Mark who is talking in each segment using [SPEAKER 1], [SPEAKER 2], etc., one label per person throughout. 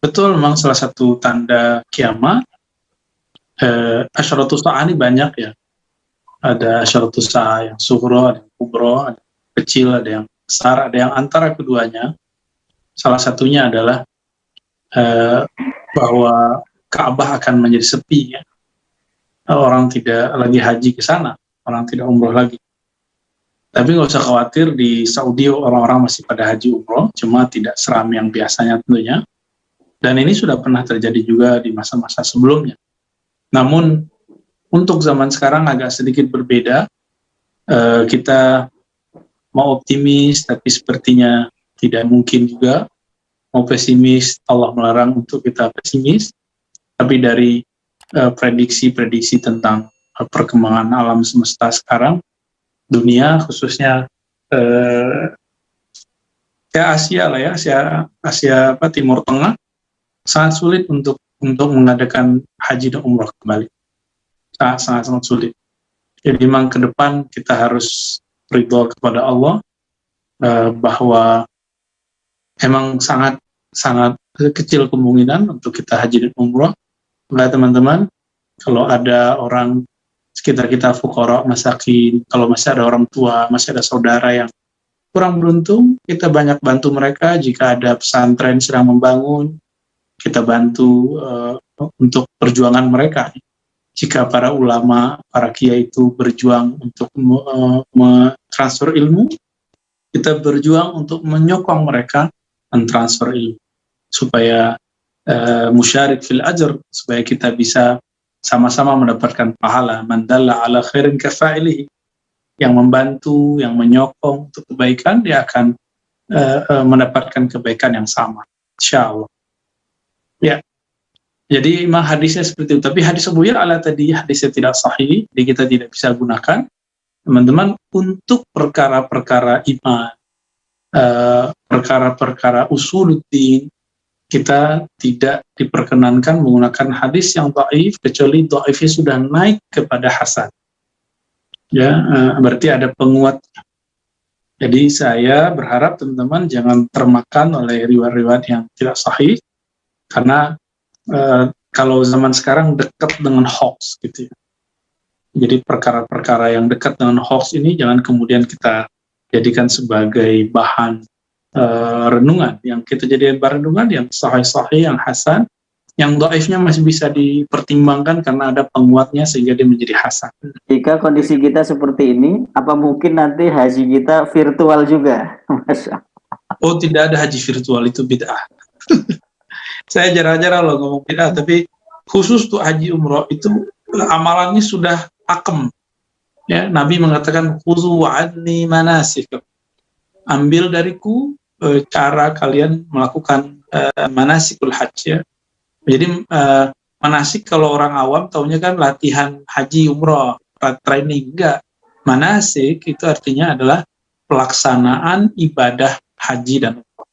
[SPEAKER 1] betul memang salah satu tanda kiamat. Asyaratus sa'ah ini banyak ya. Ada asyaratus sa'ah yang sughra, ada yang kubra, ada yang kecil, ada yang besar, ada yang antara keduanya. Salah satunya adalah bahwa Ka'bah akan menjadi sepi ya. Orang tidak lagi haji ke sana, orang tidak umroh lagi. Tapi nggak usah khawatir, di Saudi orang-orang masih pada haji umroh, cuma tidak seramai yang biasanya tentunya. Dan ini sudah pernah terjadi juga di masa-masa sebelumnya. Namun untuk zaman sekarang agak sedikit berbeda. Kita mau optimis, tapi sepertinya tidak mungkin juga. Mau pesimis, Allah melarang untuk kita pesimis. Tapi dari prediksi-prediksi tentang perkembangan alam semesta sekarang, dunia khususnya Asia lah ya, Asia Timur Tengah sangat sulit untuk mengadakan haji dan umroh kembali, sangat sulit. Jadi memang ke depan kita harus ridho kepada Allah bahwa emang sangat kecil kemungkinan untuk kita haji dan umroh. Nah teman-teman, kalau ada orang sekitar kita fuqara, masakin, kalau masih ada orang tua, masih ada saudara yang kurang beruntung, kita banyak bantu mereka. Jika ada pesantren sedang membangun, kita bantu untuk perjuangan mereka. Jika para ulama, para kiai itu berjuang untuk mentransfer ilmu, kita berjuang untuk menyokong mereka mentransfer ilmu, supaya musyarik fil ajr, supaya kita bisa sama-sama mendapatkan pahala. Man dalla ala khairin kafa'ilihi, yang membantu, yang menyokong untuk kebaikan, dia akan mendapatkan kebaikan yang sama, insyaallah. Ya, jadi memang hadisnya seperti itu. Tapi hadis Abu Ya'la tadi hadisnya tidak sahih, jadi kita tidak bisa gunakan. Teman-teman, untuk perkara-perkara iman, perkara-perkara usuluddin, kita tidak diperkenankan menggunakan hadis yang dhaif, kecuali dhaifnya sudah naik kepada hasan. Ya, berarti ada penguat. Jadi saya berharap teman-teman jangan termakan oleh riwayat-riwayat yang tidak sahih, karena kalau zaman sekarang dekat dengan hoax gitu ya. Jadi perkara-perkara yang dekat dengan hoax ini jangan kemudian kita jadikan sebagai bahan renungan. Yang kita jadikan bahan renungan yang sahih-sahih, yang hasan, yang dhaifnya masih bisa dipertimbangkan karena ada penguatnya sehingga dia menjadi hasan.
[SPEAKER 2] Jika kondisi kita seperti ini, apa mungkin nanti haji kita virtual juga?
[SPEAKER 1] Oh, tidak ada haji virtual, itu bid'ah. Saya jarang-jarang loh ngomong bid'ah, tapi khusus tuh haji umroh itu amalannya sudah pakem. Ya, Nabi mengatakan khuzu wa'adni manasik. Ambil dariku cara kalian melakukan manasikul hajj ya. Jadi manasik kalau orang awam taunya kan latihan haji umroh, training. Enggak. Manasik itu artinya adalah pelaksanaan ibadah haji dan umroh.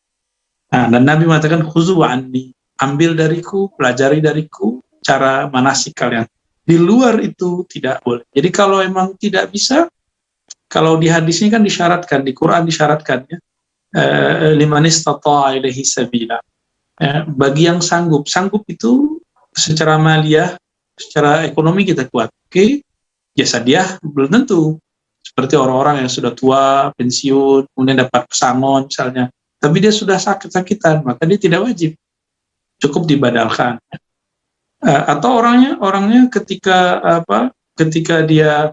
[SPEAKER 1] Nah, dan Nabi mengatakan khuzu wa'anni, ambil dariku, pelajari dariku cara manasik kalian. Di luar itu tidak boleh. Jadi kalau emang tidak bisa, kalau di hadisnya kan disyaratkan, di Quran disyaratkan ya, liman istata'a ilaihi sabila. Bagi yang sanggup itu secara maliyah, secara ekonomi kita kuat. Oke, jasa dia belum tentu. Seperti orang-orang yang sudah tua, pensiun, kemudian dapat pesangon misalnya, tapi dia sudah sakit-sakitan, maka dia tidak wajib, cukup dibadalkan. Atau orangnya ketika dia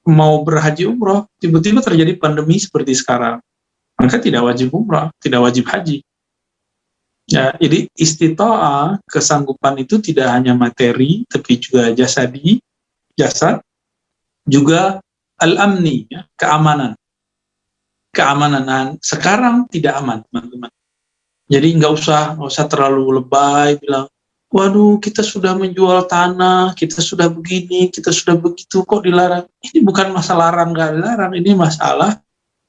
[SPEAKER 1] mau berhaji umroh, tiba-tiba terjadi pandemi seperti sekarang, maka tidak wajib umroh, tidak wajib haji. Ya, jadi istita'ah, kesanggupan itu tidak hanya materi, tapi juga jasad, juga al-amni, ya, keamanan. Keamanan sekarang tidak aman, teman-teman. Jadi nggak usah terlalu lebay bilang, waduh kita sudah menjual tanah, kita sudah begini, kita sudah begitu, kok dilarang. Ini bukan masalah larang nggak dilarang, ini masalah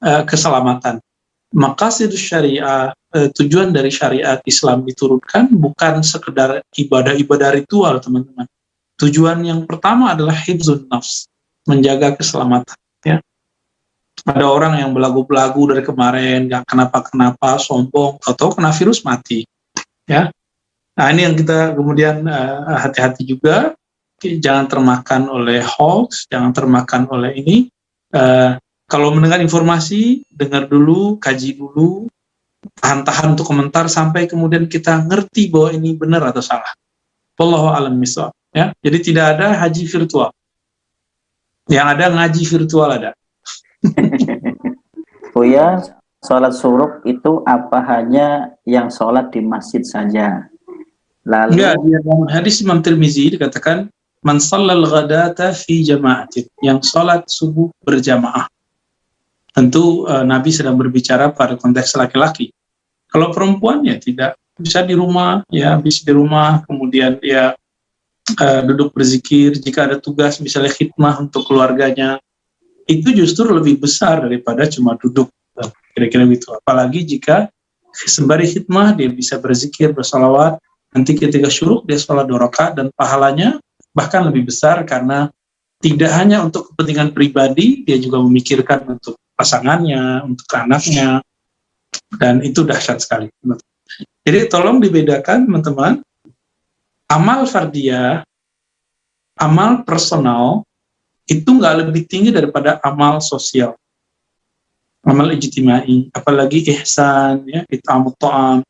[SPEAKER 1] keselamatan. Maqasidus syariah, tujuan dari syariat Islam diturunkan bukan sekedar ibadah-ibadah ritual, teman-teman. Tujuan yang pertama adalah hifzun nafs, menjaga keselamatan. Ya. Ada orang yang belagu-belagu dari kemarin, nggak kenapa-kenapa, sombong, atau kena virus mati. Ya, nah ini yang kita kemudian hati-hati juga, jangan termakan oleh hoax, jangan termakan oleh ini. Kalau mendengar informasi, dengar dulu, kaji dulu, tahan-tahan untuk komentar sampai kemudian kita ngerti bahwa ini benar atau salah. Wallahu a'lam bishawab. Ya, jadi tidak ada haji virtual. Yang ada ngaji virtual ada.
[SPEAKER 2] Oh ya, sholat syuruk itu apa hanya yang sholat di masjid saja? Lalu
[SPEAKER 1] Enggak, di dalam hadis Imam Tirmizi dikatakan man shallal ghadata fi jama'atin, yang sholat subuh berjamaah. Tentu Nabi sedang berbicara pada konteks laki-laki. Kalau perempuan ya tidak, bisa di rumah, ya bisa di rumah, kemudian ya duduk berzikir. Jika ada tugas misalnya khidmah untuk keluarganya, itu justru lebih besar daripada cuma duduk, kira-kira gitu. Apalagi jika sembari khidmah dia bisa berzikir, bersalawat, nanti ketika syuruk dia sholat 2 rakaat dan pahalanya bahkan lebih besar karena tidak hanya untuk kepentingan pribadi, dia juga memikirkan untuk pasangannya, untuk anaknya, dan itu dahsyat sekali. Jadi tolong dibedakan teman-teman, amal fardiyah, amal personal, itu nggak lebih tinggi daripada amal sosial, amal ijtimai, apalagi ihsan, ya, it'amut ta'am,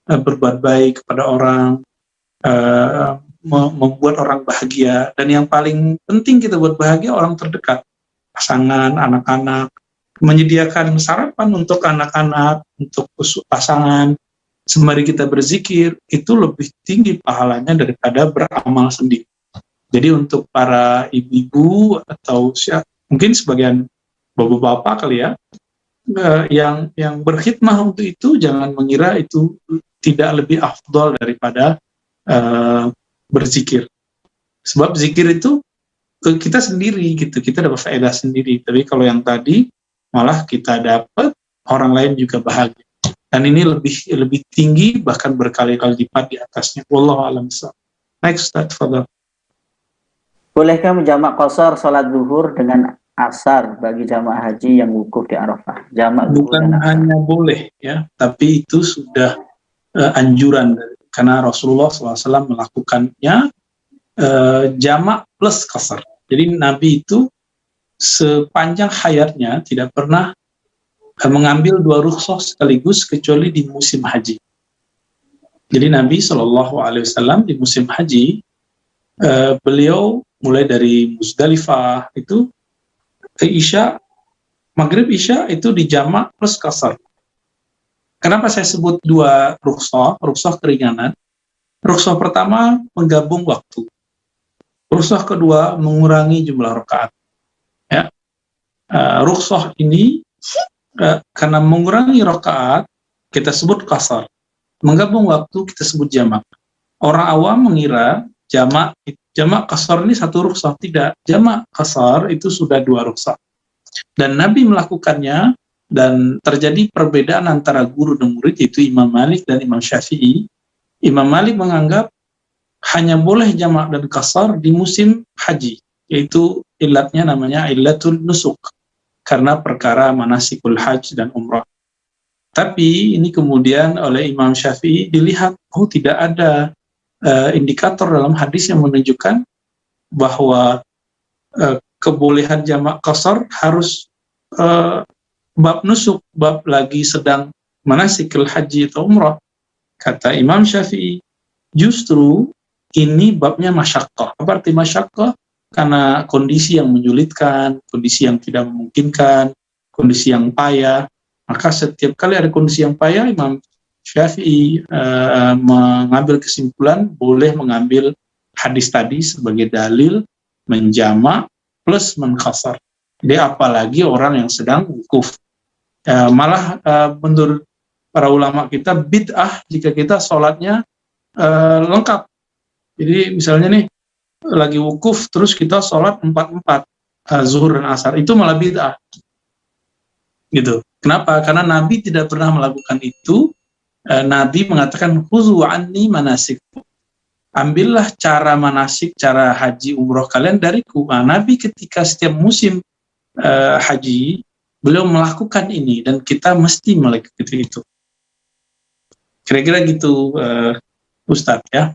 [SPEAKER 1] berbuat baik kepada orang, membuat orang bahagia, dan yang paling penting kita buat bahagia orang terdekat, pasangan, anak-anak, menyediakan sarapan untuk anak-anak, untuk pasangan, sembari kita berzikir, itu lebih tinggi pahalanya daripada beramal sendiri. Jadi untuk para ibu-ibu atau mungkin sebagian bapak-bapak kali ya, yang berkhidmah untuk itu, jangan mengira itu tidak lebih afdol daripada berzikir. Sebab zikir itu kita sendiri gitu, kita dapat faedah sendiri. Tapi kalau yang tadi malah kita dapat orang lain juga bahagia. Dan ini lebih tinggi, bahkan berkali-kali lipat di atasnya. Wallahu a'lam bishawab. Next, Ustaz, fadhal.
[SPEAKER 2] bolehkah menjamak qashar sholat zuhur dengan asar bagi jamaah haji yang wukuf di Arafah? Jamak zuhur
[SPEAKER 1] Bukan
[SPEAKER 2] dan asar.
[SPEAKER 1] hanya boleh ya, tapi itu sudah anjuran, karena Rasulullah SAW melakukannya jamak plus qasar. Jadi Nabi itu sepanjang hayatnya tidak pernah mengambil 2 rukhsah sekaligus kecuali di musim haji. Jadi Nabi SAW di musim haji, beliau mulai dari Muzdalifah itu Isya, Maghrib Isya itu dijamak plus qasar. Kenapa saya sebut 2 rukhsah keringanan? Rukhsah pertama menggabung waktu. Rukhsah kedua mengurangi jumlah rakaat. Ya. Rukhsah ini karena mengurangi rakaat kita sebut qasar. Menggabung waktu kita sebut jamak. Orang awam mengira jamak qasar ini 1 rukhsah. Tidak, jamak qasar itu sudah 2 rukhsah. Dan Nabi melakukannya, dan terjadi perbedaan antara guru dan murid, yaitu Imam Malik dan Imam Syafi'i. Imam Malik menganggap hanya boleh jamak dan qasar di musim haji, yaitu ilatnya namanya ilatul nusuk, karena perkara manasikul hajj dan umrah. Tapi ini kemudian oleh Imam Syafi'i dilihat, tidak ada indikator dalam hadis yang menunjukkan bahwa kebolehan jamak qasar harus bab nusuk, bab lagi sedang manasikul haji atau umrah. Kata Imam Syafi'i, justru ini babnya masyaqqah. Apa arti masyaqqah? Karena kondisi yang menyulitkan, kondisi yang tidak memungkinkan, kondisi yang payah. Maka setiap kali ada kondisi yang payah, Imam Syafi'i mengambil kesimpulan boleh mengambil hadis tadi sebagai dalil menjamak plus menqasar. Jadi apalagi orang yang sedang wukuf. Malah menurut para ulama kita bid'ah jika kita sholatnya lengkap. Jadi misalnya nih lagi wukuf terus kita sholat 4-4 zuhur dan asar, itu malah bid'ah. Gitu. Kenapa? Karena Nabi tidak pernah melakukan itu. Nabi mengatakan khuzu anni manasik. Ambillah cara manasik, cara haji umroh kalian dariku. Nabi ketika setiap musim haji beliau melakukan ini dan kita mesti melakukan itu. Kira-kira gitu, Ustadz ya.